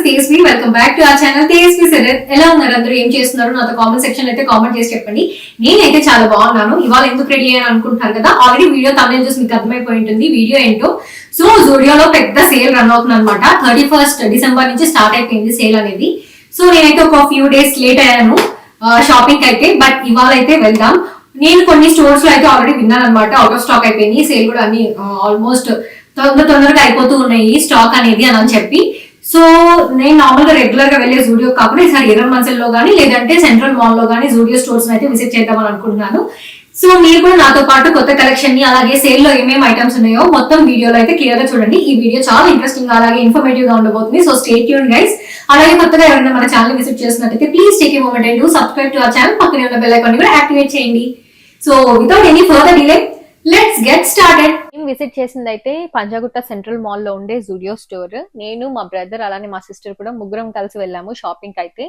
Tejaswi. Welcome back to our channel Tejaswi సెరెత్. ఎలా ఉన్నారు అందరూ, ఏం చేస్తున్నారు? నాతో కామెంట్ సెక్షన్ అయితే కామెంట్ చేసి చెప్పండి. నేనైతే చాలా బాగున్నాను. ఇవాళ ఎందుకు రెడీ అయ్యాను అనుకుంటున్నారు కదా, ఆల్రెడీ వీడియో తమిళ చూసి మీకు అర్థమైపోయి ఉంటుంది వీడియో ఏంటో. సో జూడియోలో పెద్ద సేల్ రన్ అవుతుంది అనమాట. 31st డిసెంబర్ నుంచి స్టార్ట్ అయిపోయింది సేల్ అనేది. సో నేనైతే ఒక ఫ్యూ డేస్ లేట్ అయ్యాను షాపింగ్ అయితే. బట్ ఇవాళ అయితే వెళ్దాం. నేను కొన్ని స్టోర్స్ లో అయితే ఆల్రెడీ విన్నాను అనమాట, అవుట్ ఆఫ్ స్టాక్ అయిపోయింది, సేల్ కూడా అన్ని ఆల్మోస్ట్ తొందరగా అయిపోతూ ఉన్నాయి స్టాక్ అనేది అని చెప్పి. సో నేను నార్మల్ గా రెగ్యులర్ గా వెళ్ళే జూడియో కాకుండా ఈసారి ఎర్రన్ మన్సల్ లో కానీ లేదంటే సెంట్రల్ మాల్ లో కానీ జూడియో స్టోర్స్ అయితే విజిట్ చేద్దామని అనుకుంటున్నాను. సో మీరు కూడా నాతో పాటు కొత్త కలెక్షన్ ని అలాగే సేల్ లో ఏమేమి ఐటమ్స్ ఉన్నాయో మొత్తం వీడియోలో అయితే క్లియర్ గా చూడండి. ఈ వీడియో చాలా ఇంట్రెస్టింగ్ అలాగే ఇన్ఫర్మేటివ్ గా ఉండబోతుంది. So stay tune guys. అలాగే కొత్తగా ఎవరైనా మన ఛానల్ విజిట్ చేస్తున్నట్లయితే please take a moment and subscribe to our channel. పక్కనే ఉన్న బెల్ ఐకాన్ కూడా యాక్టివేట్ చేయండి. So without any further delay let's get started. మేము విజిట్ చేసింది అయితే పంజాగుట్ట సెంట్రల్ మాల్ లో ఉండే జూడియో స్టోర్. నేను, మా బ్రదర్, అలానే మా సిస్టర్ కూడా ముగ్గురం కలిసి వెళ్ళాము షాపింగ్ అయితే.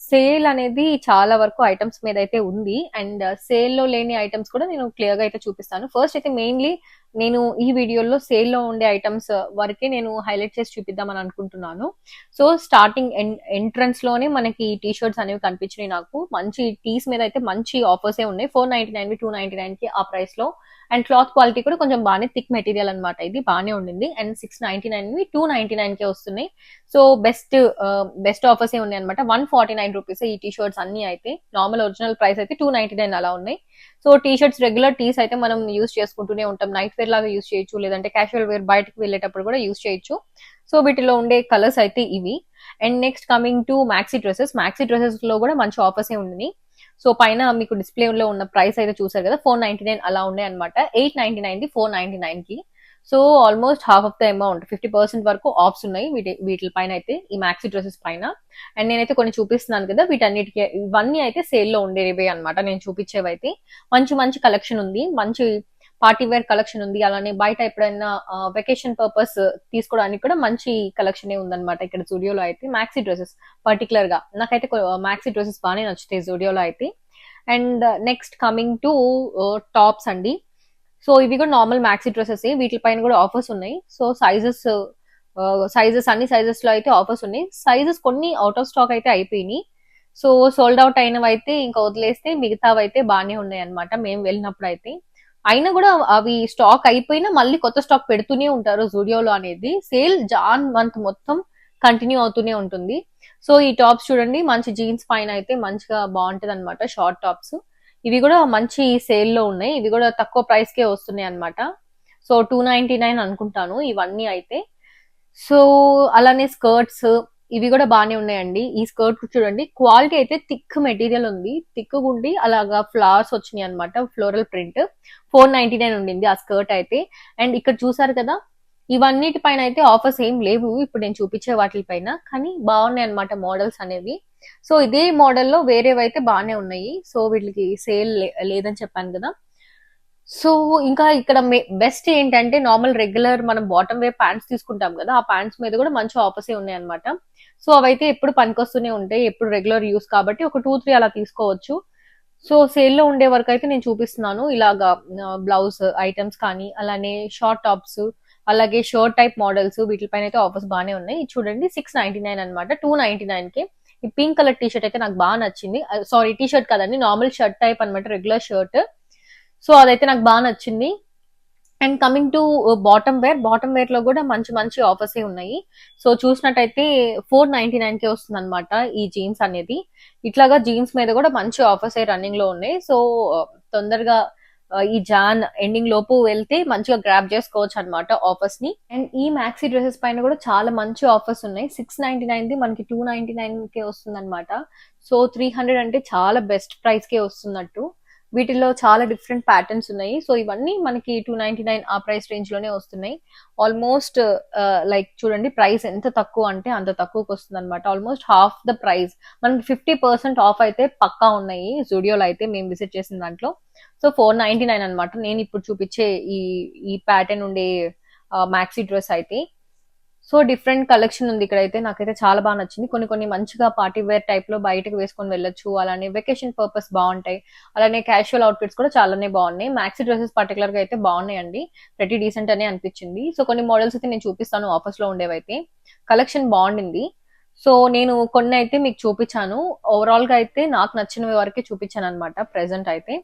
సేల్ అనేది చాలా వరకు ఐటమ్స్ మీద అయితే ఉంది, అండ్ సేల్ లో లేని ఐటమ్స్ కూడా నేను క్లియర్ గా అయితే చూపిస్తాను. ఫస్ట్ అయితే మెయిన్లీ నేను ఈ వీడియోలో సేల్ లో ఉండే ఐటమ్స్ వరకే నేను హైలైట్ చేసి చూపిద్దామని అనుకుంటున్నాను. సో స్టార్టింగ్ ఎంట్రన్స్ లోనే మనకి టీ షర్ట్స్ అనేవి కనిపించినాయి నాకు. మంచి టీస్ మీద అయితే మంచి ఆఫర్స్ ఉన్నాయి. 499 299 కి ఆ ప్రైస్ లో. అండ్ క్లాత్ క్వాలిటీ కూడా కొంచెం బాగానే థిక్ మెటీరియల్ అనమాట, ఇది బాగానే ఉండింది. అండ్ 699 299 కే వస్తున్నాయి. సో బెస్ట్ ఆఫర్స్ ఏ ఉన్నాయి అనమాట. 149 రూపీస్ ఈ టీ షర్ట్స్ అన్ని అయితే. నార్మల్ ఒరిజినల్ ప్రైస్ అయితే 299 అలా ఉన్నాయి. So T shirts regular tees అయితే మనం యూస్ చేసుకుంటూనే ఉంటాం, నైట్ వేర్ లాగా యూస్ చేయొచ్చు, లేదంటే క్యాజువల్ వేర్ బయటకు వెళ్ళేటప్పుడు కూడా యూస్ చేయొచ్చు. సో వీటిలో ఉండే కలర్స్ అయితే ఇవి. And next coming to maxi dresses లో కూడా మంచి ఆఫర్స్ ఏ ఉన్నాయి. సో పైన మీకు డిస్ప్లే లో ఉన్న ప్రైస్ అయితే చూసారు కదా, 499 అలా ఉన్నాయి అనమాట. 899 499 కి. So almost half of the amount, 50% వరకు ఆఫ్స్ ఉన్నాయి వీటి పైన అయితే, ఈ మ్యాక్సీ డ్రెస్సెస్ పైన. అండ్ నేనైతే కొన్ని చూపిస్తున్నాను కదా, వీటన్నిటికీ ఇవన్నీ అయితే సేల్ లో ఉండేవే అనమాట నేను చూపించేవైతే. మంచి మంచి కలెక్షన్ ఉంది, మంచి పార్టీ వేర్ కలెక్షన్ ఉంది. అలానే బయట ఎప్పుడైనా వెకేషన్ పర్పస్ తీసుకోవడానికి కూడా మంచి కలెక్షన్ ఉందన్నమాట ఇక్కడ జూడియోలో అయితే. మ్యాక్సీ డ్రెస్సెస్ పర్టికులర్ గా నాకైతే మ్యాక్సీ డ్రెస్సెస్ బాగానే నచ్చుతాయి జూడియోలో అయితే. And next coming to tops అండి. సో ఇవి కూడా నార్మల్ మ్యాక్సీ డ్రెస్సెస్, వీటిపైన కూడా ఆఫర్స్ ఉన్నాయి. సో సైజెస్ అన్ని సైజెస్ లో అయితే ఆఫర్స్ ఉన్నాయి. సైజెస్ కొన్ని అవుట్ ఆఫ్ స్టాక్ అయితే అయిపోయినాయి. సో సోల్డ్ అవుట్ అయినవి అయితే ఇంకా వదిలేస్తే మిగతావి అయితే బాగానే ఉన్నాయి అనమాట మేము వెళ్ళినప్పుడు అయితే. అయినా కూడా అవి స్టాక్ అయిపోయినా మళ్ళీ కొత్త స్టాక్ పెడుతూనే ఉంటారు జూడియోలో అనేది. సేల్ జాన్ మంత్ మొత్తం కంటిన్యూ అవుతూనే ఉంటుంది. సో ఈ టాప్స్ చూడండి, మంచి జీన్స్ పైన అయితే మంచిగా బాగుంటది అనమాట, షార్ట్ టాప్స్. ఇవి కూడా మంచి సేల్ లో ఉన్నాయి, ఇవి కూడా తక్కువ ప్రైస్ కే వస్తున్నాయి అనమాట. సో 299 అనుకుంటాను ఇవన్నీ అయితే. సో అలానే స్కర్ట్స్ ఇవి కూడా బాగానే ఉన్నాయండి. ఈ స్కర్ట్ చూడండి, క్వాలిటీ అయితే థిక్ మెటీరియల్ ఉంది, థిక్ గుండి అలాగా ఫ్లవర్స్ వచ్చినాయి అనమాట, ఫ్లోరల్ ప్రింట్. 499 ఉండింది ఆ స్కర్ట్ అయితే. అండ్ ఇక్కడ చూసారు కదా, ఇవన్నిటి పైన అయితే ఆఫర్స్ ఏం లేవు ఇప్పుడు నేను చూపించే వాటి పైన, కానీ బాగున్నాయి అనమాట మోడల్స్ అనేవి. సో ఇదే మోడల్లో వేరేవైతే బాగానే ఉన్నాయి. సో వీటికి సేల్ లేదని చెప్పాను కదా. సో ఇంకా ఇక్కడ బెస్ట్ ఏంటంటే, నార్మల్ రెగ్యులర్ మనం బాటమ్ వేర్ ప్యాంట్స్ తీసుకుంటాం కదా, ఆ ప్యాంట్స్ మీద కూడా మంచి ఆఫర్స్ ఉన్నాయి అనమాట. సో అవైతే ఎప్పుడు పనికొస్తూనే ఉంటాయి, ఎప్పుడు రెగ్యులర్ యూస్ కాబట్టి ఒక 2-3 అలా తీసుకోవచ్చు. సో సేల్ లో ఉండే వరకు అయితే నేను చూపిస్తున్నాను. ఇలాగా బ్లౌజ్ ఐటమ్స్ కానీ, అలానే షార్ట్ టాప్స్, అలాగే షర్ట్ టైప్ మోడల్స్, వీటిపైన అయితే ఆఫర్స్ బాగానే ఉన్నాయి. చూడండి 699 అనమాట, 299 కి. ఈ పింక్ కలర్ టీ షర్ట్ అయితే నాకు బాగా నచ్చింది. సారీ, టీ షర్ట్ కదండి, నార్మల్ షర్ట్ టైప్ అనమాట, రెగ్యులర్ షర్ట్. సో అదైతే నాకు బాగా నచ్చింది. And coming to bottom wear లో కూడా మంచి మంచి ఆఫర్స్ ఉన్నాయి. సో చూసినట్టయితే 499 కే వస్తుంది అనమాట ఈ జీన్స్ అనేది. ఇట్లాగా జీన్స్ మీద కూడా మంచి ఆఫర్స్ రన్నింగ్ లో ఉన్నాయి. సో తొందరగా ఈ జాన్ ఎండింగ్ లోపు వెళ్తే మంచిగా గ్రాప్ చేసుకోవచ్చు అనమాట ఆఫర్స్ ని. అండ్ ఈ మ్యాక్సీ డ్రెస్సెస్ పైన కూడా చాలా మంచి ఆఫర్స్ ఉన్నాయి. 699 మనకి 299 కే వస్తుంది అనమాట. సో 300 అంటే చాలా బెస్ట్ ప్రైస్ కే వస్తున్నట్టు. వీటిలో చాలా డిఫరెంట్ ప్యాటర్న్స్ ఉన్నాయి. సో ఇవన్నీ మనకి 299 ఆ ప్రైస్ రేంజ్ లోనే వస్తున్నాయి. ఆల్మోస్ట్ లైక్ చూడండి, ప్రైస్ ఎంత తక్కువ అంటే అంత తక్కువకి వస్తుంది అనమాట, ఆల్మోస్ట్ హాఫ్ ద ప్రైస్. మనకి 50% ఆఫ్ అయితే పక్కా ఉన్నాయి జూడియోలో అయితే మేము విజిట్ చేసిన దాంట్లో. సో 499 అనమాట నేను ఇప్పుడు చూపించే ఈ ప్యాటర్న్ ఉండే మ్యాక్సీ డ్రెస్ అయితే. సో డిఫరెంట్ కలెక్షన్ ఉంది ఇక్కడైతే, నాకైతే చాలా బాగా నచ్చింది. కొన్ని మంచిగా పార్టీ వేర్ టైప్ లో బయటకు వేసుకొని వెళ్ళొచ్చు, అలానే వెకేషన్ పర్పస్ బాగుంటాయి, అలానే క్యాషువల్ అవుట్ఫిట్స్ కూడా చాలానే బాగున్నాయి. మ్యాక్సీ డ్రెస్సెస్ పర్టికులర్ గా అయితే బాగున్నాయండి, ప్రతి డీసెంట్ అనే అనిపించింది. సో కొన్ని మోడల్స్ అయితే నేను చూపిస్తాను ఆఫర్స్ లో ఉండేవైతే. కలెక్షన్ బాగుండింది. సో నేను కొన్ని అయితే మీకు చూపించాను. ఓవరాల్ గా అయితే నాకు నచ్చినవి వరకే చూపించాను అనమాట ప్రెసెంట్ అయితే.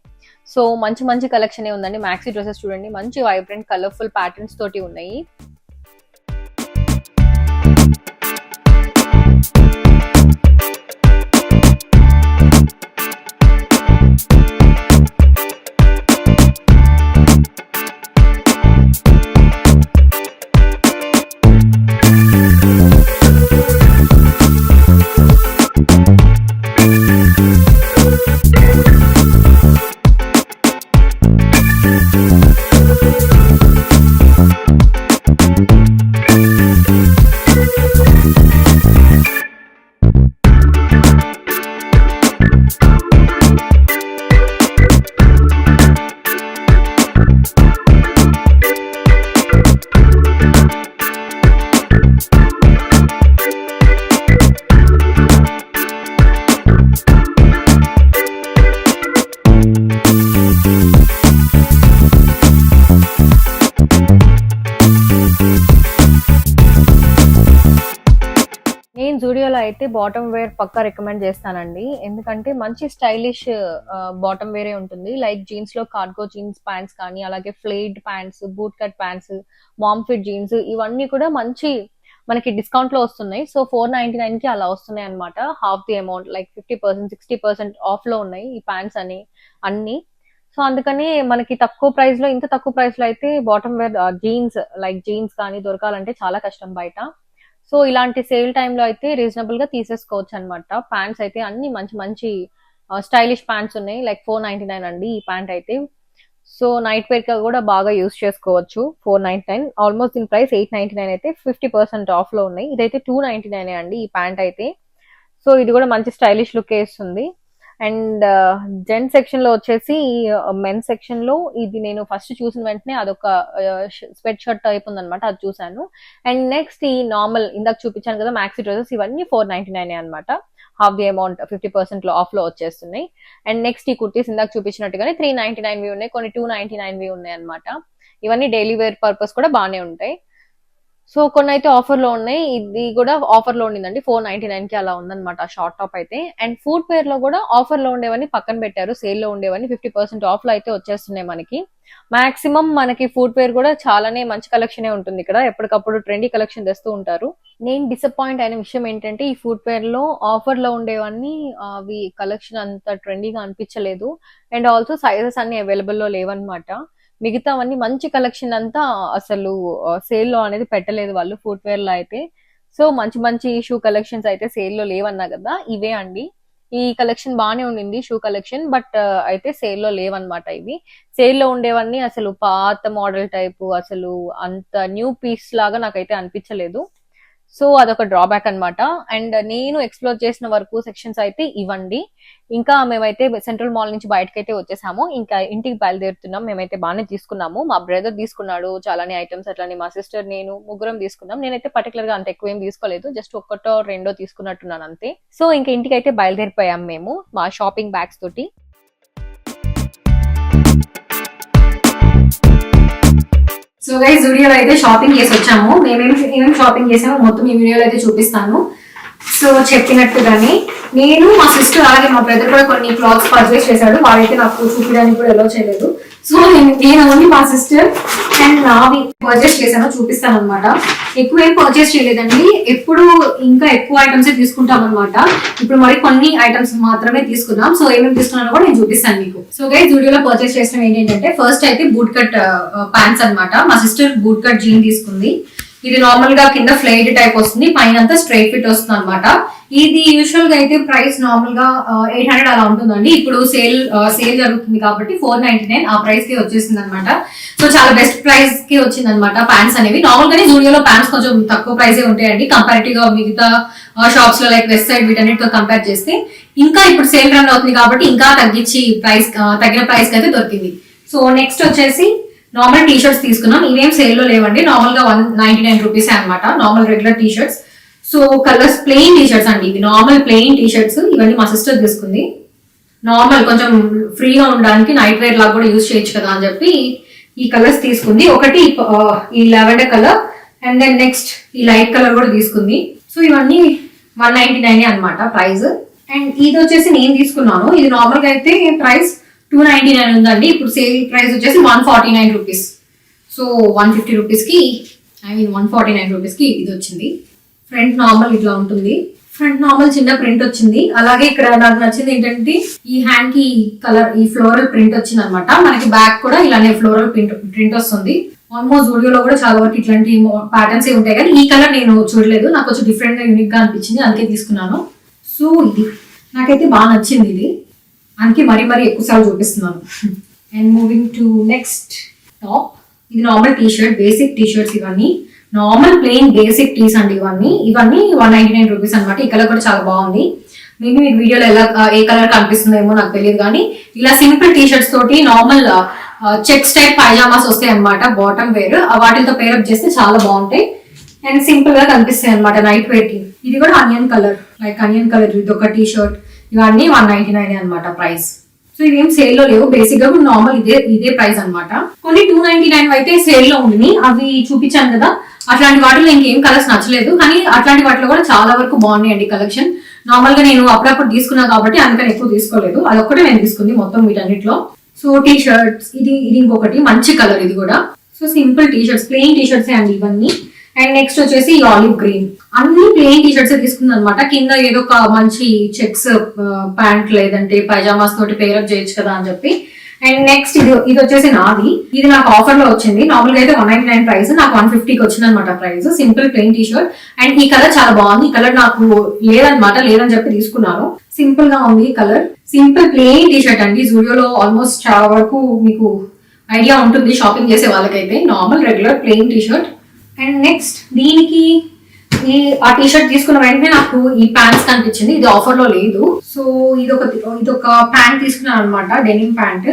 సో మంచి మంచి కలెక్షన్ ఉందండి. మ్యాక్సీ డ్రెస్సెస్ చూడండి, మంచి వైబ్రెంట్ కలర్ఫుల్ ప్యాటర్న్స్ తోటి ఉన్నాయి. నేను జూడియోలో అయితే బాటమ్ వేర్ పక్కా రికమెండ్ చేస్తానండి. ఎందుకంటే మంచి స్టైలిష్ బాటమ్ వేరే ఉంటుంది. లైక్ జీన్స్ లో కార్గో జీన్స్ ప్యాంట్స్ కానీ, అలాగే flared pants, boot cut pants, mom fit jeans, ఇవన్నీ కూడా మంచి మనకి డిస్కౌంట్ లో వస్తున్నాయి. సో 499 కి అలా వస్తున్నాయి అనమాట. Half the amount, like 50%, 60% of లో ఉన్నాయి ఈ ప్యాంట్స్ అన్ని. సో అందుకని మనకి తక్కువ ప్రైస్ లో, ఇంత తక్కువ ప్రైస్ లో అయితే bottom wear jeans, like jeans కానీ దొరకాలంటే చాలా కష్టం బయట. సో ఇలాంటి సేల్ టైంలో అయితే రీజనబుల్ గా తీసేసుకోవచ్చు అనమాట. ప్యాంట్స్ అయితే అన్ని మంచి మంచి స్టైలిష్ ప్యాంట్స్ ఉన్నాయి. లైక్ 499 అండి ఈ ప్యాంట్ అయితే. సో నైట్ వేర్ గా కూడా బాగా యూస్ చేసుకోవచ్చు. 499, ఆల్మోస్ట్ దీని ప్రైస్ 899 అయితే 50% ఆఫ్ లో ఉన్నాయి. ఇదైతే 299 అండి ఈ ప్యాంట్ అయితే. సో ఇది కూడా మంచి స్టైలిష్ లుక్ వేస్తుంది. అండ్ జెంట్ సెక్షన్ లో వచ్చేసి మెన్ సెక్షన్ లో ఇది నేను ఫస్ట్ చూసిన వెంటనే అదొక స్వెట్ షర్ట్ టైప్ ఉందన్నమాట, అది చూసాను. అండ్ నెక్స్ట్ ఈ నార్మల్ ఇందాక చూపించాను కదా మ్యాక్సీ డ్రెస్సెస్, ఇవన్నీ 499 అనమాట. హాఫ్ ది అమౌంట్ 50% ఆఫ్ లో వచ్చేస్తున్నాయి. అండ్ నెక్స్ట్ ఈ కుర్తీస్ ఇందాక చూపించినట్టుగానే 399 ఉన్నాయి, కొన్ని 299 ఉన్నాయి అనమాట. ఇవన్నీ డైలీ వేర్ పర్పస్ కూడా బాగానే ఉంటాయి. సో కొన్ని అయితే ఆఫర్ లో ఉన్నాయి, ఇది కూడా ఆఫర్ లో ఉండిందండి. 499 కి అలా ఉందన్నమాట షార్ట్ టాప్ అయితే. అండ్ ఫుట్ వేర్ లో కూడా ఆఫర్ లో ఉండేవన్నీ పక్కన పెట్టారు, సేల్ లో ఉండేవన్నీ 50% ఆఫ్ లో అయితే వచ్చేస్తున్నాయి మనకి. మాక్సిమం మనకి ఫుట్ వేర్ కూడా చాలానే మంచి కలెక్షన్ ఉంటుంది ఇక్కడ. ఎప్పటికప్పుడు ట్రెండీ కలెక్షన్ తెస్తూ ఉంటారు. నేను డిసప్పాయింట్ అయిన విషయం ఏంటంటే ఈ ఫుట్ వేర్ లో ఆఫర్ లో ఉండేవన్నీ అవి కలెక్షన్ అంత ట్రెండీగా అనిపించలేదు. అండ్ ఆల్సో సైజెస్ అన్ని అవైలబుల్ లో లేవన్నమాట. మిగతావన్నీ మంచి కలెక్షన్ అంతా అసలు సేల్ లో అనేది పెట్టలేదు వాళ్ళు ఫుట్ వేర్ లో అయితే. సో మంచి మంచి షూ కలెక్షన్స్ అయితే సేల్ లో లేవన్నా కదా, ఇవే అండి. ఈ కలెక్షన్ బాగానే ఉండింది షూ కలెక్షన్, బట్ అయితే సేల్ లో లేవన్నమాట. ఇవి సేల్ లో ఉండేవన్నీ అసలు పాత మోడల్ టైపు, అసలు అంత న్యూ పీస్ లాగా నాకైతే అనిపించలేదు. సో అదొక డ్రాబ్యాక్ అనమాట. అండ్ నేను ఎక్స్ప్లోర్ చేసిన వరకు సెక్షన్స్ అయితే ఇవ్వండి. ఇంకా మేమైతే సెంట్రల్ మాల్ నుంచి బయటకైతే వచ్చేసాము, ఇంకా ఇంటికి బయలుదేరుతున్నాం. మేమైతే బాగానే తీసుకున్నాము. మా బ్రదర్ తీసుకున్నాడు చాలానే ఐటమ్స్, అట్లానే మా సిస్టర్, నేను ముగ్గురం తీసుకున్నాం. నేనైతే పర్టికులర్ గా అంత ఎక్కువ ఏం తీసుకోలేదు, జస్ట్ ఒక్కటో రెండో తీసుకున్నట్టున్నాను అంతే. సో ఇంకా ఇంటికి అయితే బయలుదేరిపోయాం మేము మా షాపింగ్ బ్యాగ్స్ తోటి. సో గైస్ జూడియోలో అయితే షాపింగ్ చేసి వచ్చాము. ఏమేమి షాపింగ్ చేసామో మొత్తం ఈ వీడియోలో అయితే చూపిస్తాను. సో చెప్పినట్టుగానే నేను, మా సిస్టర్, అలాగే మా బ్రదర్ కూడా కొన్ని క్లాత్స్ పర్చేస్ చేశాడు. వాడైతే నాకు చూపించడానికి కూడా ఎలో చేయలేదు. సో నేను ఓన్లీ మా సిస్టర్ అండ్ నావి పర్చేస్ చేశాను, చూపిస్తాను అనమాట. ఎక్కువ ఏం పర్చేస్ చేయలేదండి, ఎప్పుడు ఇంకా ఎక్కువ ఐటమ్స్ తీసుకుంటాం అనమాట. ఇప్పుడు మరి కొన్ని ఐటమ్స్ మాత్రమే తీసుకున్నాం. సో ఏమేమి తీసుకున్నానో కూడా నేను చూపిస్తాను మీకు. సో గైస్ జూడియోలో పర్చేస్ చేసిన ఏంటంటే ఫస్ట్ అయితే బూట్ కట్ ప్యాంట్స్ అనమాట. మా సిస్టర్ బూట్ కట్ జీన్ తీసుకుంది. ఇది నార్మల్ గా కింద ఫ్లైడ్ టైప్ వస్తుంది, పైన అంతా స్ట్రైట్ ఫిట్ వస్తుంది అనమాట. ఇది యూజువల్ గా అయితే ప్రైస్ నార్మల్ గా 800 అలా ఉంటుందండి. ఇప్పుడు సేల్ జరుగుతుంది కాబట్టి 499 ఆ ప్రైస్ కి వచ్చేసింది అనమాట. సో చాలా బెస్ట్ ప్రైస్ కి వచ్చింది అనమాట ప్యాంట్స్ అనేవి. నార్మల్ గానే జూడియోలో ప్యాంట్స్ కొంచెం తక్కువ ప్రైసే ఉంటాయండి కంపారిటివ్ గా మిగతా షాప్స్ లో, లైక్ వెస్ట్ సైడ్ వీటన్నిటితో కంపేర్ చేస్తే. ఇంకా ఇప్పుడు సేల్ రన్ అవుతుంది కాబట్టి ఇంకా తగ్గిన ప్రైస్ కి అయితే దొరికింది. సో నెక్స్ట్ వచ్చేసి నార్మల్ టీ షర్ట్స్ తీసుకున్నాం. ఇవేం సేల్ లో లేవండి, నార్మల్ గా 199 రూపీస్ అనమాట, normal regular T shirts. So colours plain T shirts అండి, ఇవి నార్మల్ ప్లెయిన్ టీ షర్ట్స్. ఇవన్నీ మా సిస్టర్ తీసుకుంది. నార్మల్ కొంచెం ఫ్రీగా ఉండడానికి నైట్ వేర్ లాగా కూడా యూజ్ చేయొచ్చు కదా అని చెప్పి ఈ కలర్స్ తీసుకుంది. ఒకటి ఈ lavender colour, and then next ఈ లైట్ కలర్ కూడా తీసుకుంది. సో ఇవన్నీ 199 అనమాట ప్రైస్. అండ్ ఇది వచ్చేసి నేను తీసుకున్నాను. ఇది నార్మల్ గా అయితే ప్రైస్ 299 ఉందండి. ఇప్పుడు సేల్ ప్రైస్ వచ్చేసి 149 రూపీస్. సో 150 రూపీస్ కి 149 రూపీస్ కి ఇది వచ్చింది. ఫ్రంట్ నార్మల్ ఇట్లా ఉంటుంది. ఫ్రంట్ నార్మల్ చిన్న ప్రింట్ వచ్చింది. అలాగే ఇక్కడ నాకు నచ్చింది ఏంటంటే ఈ హ్యాండ్ కి కలర్ ఈ ఫ్లోరల్ ప్రింట్ వచ్చింది అనమాట. మనకి బ్యాక్ కూడా ఇలానే ఫ్లోరల్ ప్రింట్ వస్తుంది. ఆల్మోస్ట్ జూడియోలో కూడా చాలా వరకు ఇట్లాంటి ప్యాటర్న్స్ ఉంటాయి, కానీ ఈ కలర్ నేను చూడలేదు. నాకు కొంచెం డిఫరెంట్ గా యూనిక్ గా అనిపించింది, అందుకే తీసుకున్నాను. సో ఇది నాకైతే బాగా నచ్చింది. ఇది అందుకే మరీ ఎక్కువసార్లు చూపిస్తున్నాను. And moving to next top. ఇది normal T shirt, basic T shirts ఇవన్నీ. నార్మల్ ప్లెయిన్ బేసిక్ టీస్ అండి ఇవన్నీ 199 రూపీస్ అనమాట. ఈ కలర్ కూడా చాలా బాగుంది. మేబీ మీకు వీడియోలో ఎలా ఏ కలర్ కనిపిస్తుందేమో నాకు తెలియదు, కానీ ఇలా సింపుల్ టీ షర్ట్స్ తోటి నార్మల్ చెక్స్ టైప్ పైజామాస్ వస్తాయి అనమాట. బాటమ్ వేర్ వాటితో పేరప్ చేస్తే చాలా బాగుంటాయి అండ్ సింపుల్ గా కనిపిస్తాయి అనమాట నైట్ వేర్ కి. ఇది కూడా onion colour, like onion colour ఇది ఒక టీ షర్ట్. ఇవన్నీ 199 అనమాట ప్రైస్. సో ఇవేం సేల్ లో లేవు, బేసిక్ గా నార్మల్ ఇదే ప్రైస్ అనమాట. కొన్ని 299 అయితే సేల్ లో ఉంది, అవి చూపించాను కదా. అట్లాంటి వాటిలో ఇంకేం కలర్స్ నచ్చలేదు, కానీ అట్లాంటి వాటిలో కూడా చాలా వరకు బాగున్నాయండి కలెక్షన్. నార్మల్ గా నేను అప్పుడప్పుడు తీసుకున్నా కాబట్టి అందుకని ఎక్కువ తీసుకోలేదు. అదొక్కటే నేను తీసుకుంది మొత్తం వీటన్నిటిలో. సో టీ షర్ట్స్ ఇది ఇంకొకటి మంచి కలర్ ఇది కూడా. So simple T shirts, plain T shirts అండి ఇవన్నీ. అండ్ నెక్స్ట్ వచ్చేసి ఆలివ్ గ్రీన్. అన్ని ప్లెయిన్ టీ షర్ట్స్ తీసుకుంది అనమాట. కింద ఏదో ఒక మంచి చెక్స్ ప్యాంట్ లేదంటే పైజామాస్ తోటి పేరప్ చేయొచ్చు కదా అని చెప్పి. అండ్ నెక్స్ట్ ఇది వచ్చేసి నాది. ఇది నాకు ఆఫర్ లో వచ్చింది. నార్మల్ గా అయితే 199 ప్రైస్, నాకు 150కి వచ్చింది అనమాట price. Simple plain T shirt. And ఈ కలర్ చాలా బాగుంది. ఈ కలర్ నాకు లేదని చెప్పి తీసుకున్నాను. సింపుల్ గా ఉంది colour. Simple plain T shirt అండి. జూడియోలో ఆల్మోస్ట్ చాలా వరకు మీకు ఐడియా ఉంటుంది షాపింగ్ చేసే వాళ్ళకైతే. Normal regular plain T shirt. And next దీనికి ఆ టీ షర్ట్ తీసుకున్న వెంటనే నాకు ఈ ప్యాంట్స్ కనిపించింది. ఇది ఆఫర్ లో లేదు. సో ఇదొక ప్యాంట్ తీసుకున్నాను అనమాట, డెనిమ్ ప్యాంట్.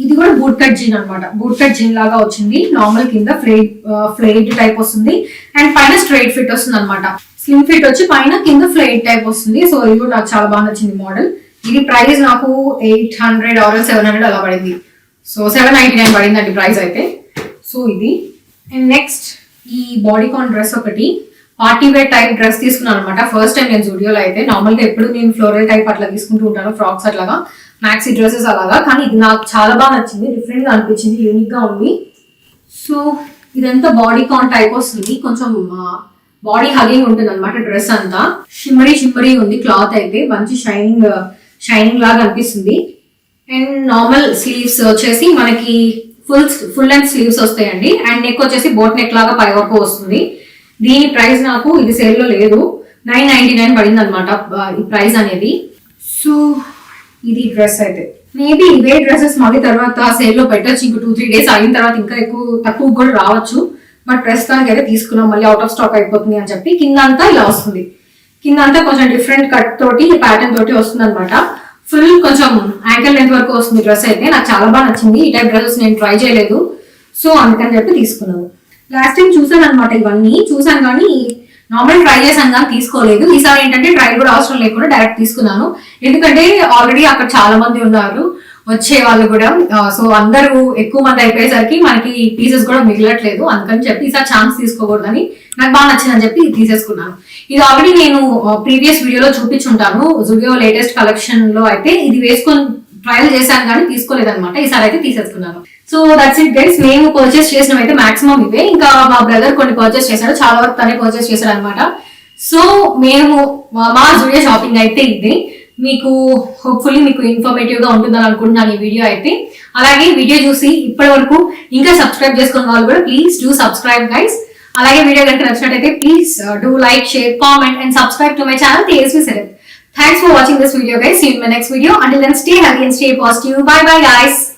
ఇది కూడా బూట్ కట్ జీన్ అనమాట. బూట్ కట్ జీన్ లాగా వచ్చింది. నార్మల్ కింద ఫ్లేడ్ టైప్ వస్తుంది అండ్ పైన స్ట్రైట్ ఫిట్ వస్తుంది అనమాట. స్లిమ్ ఫిట్ వచ్చి పైన కింద ఫ్లేడ్ టైప్ వస్తుంది. సో ఇది కూడా నాకు చాలా బాగా నచ్చింది మోడల్. ఇది ప్రైస్ నాకు 800 or 700 అలా పడింది. సో 799 పడిందండి ప్రైస్ అయితే. సో ఇది. అండ్ నెక్స్ట్ ఈ బాడీకాన్ డ్రెస్ ఒకటి పార్టీ వేర్ టైప్ డ్రెస్ తీసుకున్నాను అనమాట. ఫస్ట్ టైం నేను జూడియోలో అయితే. నార్మల్ గా ఎప్పుడు నేను ఫ్లోరల్ టైప్ అట్లా తీసుకుంటూ ఉంటాను, ఫ్రాక్స్ అట్లాగా, మ్యాక్సీ డ్రెస్సెస్ అలాగా. కానీ ఇది నాకు చాలా బాగా నచ్చింది, డిఫరెంట్ గా అనిపించింది, యూనిక్ గా ఉంది. సో ఇదంతా బాడీకాన్ టైప్ వస్తుంది. కొంచెం బాడీ హగింగ్ ఉంటుంది అనమాట డ్రెస్ అంతా. షిమ్మరీ ఉంది క్లాత్ అయితే. మంచి షైనింగ్ లాగా అనిపిస్తుంది. అండ్ నార్మల్ స్లీవ్స్ వచ్చేసి మనకి ఫుల్ లెంత్ స్లీవ్స్ వస్తాయండి. అండ్ నెక్ వచ్చేసి బోట్ నెక్ లాగా పై వరకు వస్తుంది. దీని ప్రైస్ నాకు ఇది సేల్ లో లేదు, 999 పడింది అనమాట ఈ ప్రైస్ అనేది. సో ఇది డ్రెస్ అయితే. మేబీ ఇవే డ్రెస్సెస్ మళ్ళీ తర్వాత సేల్ లో పెట్టచ్చు. ఇంకో 2-3 days అయిన తర్వాత ఇంకా తక్కువ కూడా రావచ్చు. బట్ ప్రస్తుతానికి అయితే తీసుకున్నాం, మళ్ళీ అవుట్ ఆఫ్ స్టాక్ అయిపోతుంది అని చెప్పి. కింద అంతా ఇలా వస్తుంది. కింద అంతా కొంచెం డిఫరెంట్ కట్ తోటి ప్యాటర్న్ తోటి వస్తుంది అనమాట. ఫుల్ కొంచెం యాంకిల్ లెంత్ వరకు వస్తుంది డ్రెస్ అయితే. నాకు చాలా బాగా నచ్చింది. ఈ టైప్ డ్రెస్సెస్ నేను ట్రై చేయలేదు, సో అందుకని చెప్పి తీసుకున్నాను. లాస్ట్ టైం చూసాను అనమాట, ఇవన్నీ చూసాను కానీ నార్మల్ ట్రై చేశాను కానీ తీసుకోలేదు. ఈసారి ఏంటంటే ట్రై కూడా అవసరం లేకుండా డైరెక్ట్ తీసుకున్నాను. ఎందుకంటే ఆల్రెడీ అక్కడ చాలా మంది ఉన్నారు వచ్చే వాళ్ళు కూడా. సో అందరూ ఎక్కువ మంది అయిపోయేసరికి మనకి పీసెస్ కూడా మిగలట్లేదు. అందుకని చెప్పి ఈసారి ఛాన్స్ తీసుకోకూడదని నాకు బాగా నచ్చిందని చెప్పి తీసేసుకున్నాను. ఇది ఆల్రెడీ నేను ప్రీవియస్ వీడియోలో చూపించుంటాను. జూడియో లేటెస్ట్ కలెక్షన్ లో అయితే ఇది వేసుకొని ట్రయల్ చేశాను కానీ తీసుకోలేదన్నమాట. ఈసారి అయితే తీసేసుకున్నాను. So that's it guys. మేము పర్చేస్ చేసినవి అయితే మాక్సిమం ఇవే. ఇంకా మా బ్రదర్ కొన్ని పర్చేస్ చేశాడు, చాలా వరకు తనే పర్చేస్ చేశాడు అనమాట. సో మేము మా జూడియో షాపింగ్ అయితే ఇది. మీకు హోప్ఫుల్లీ మీకు ఇన్ఫర్మేటివ్ గా ఉంటుందని అనుకుంటున్నాను ఈ వీడియో అయితే. అలాగే వీడియో చూసి ఇప్పటి వరకు ఇంకా సబ్స్క్రైబ్ చేసుకున్న వాళ్ళు కూడా ప్లీజ్ డూ సబ్స్క్రైబ్ గైస్. అలాగే వీడియో కనుక నచ్చినట్టయితే please do like, share, comment and subscribe to my channel Tejaswi Sharath. Thanks for watching this video guys. See you in my next video. Until then, stay healthy and stay positive. Bye bye guys.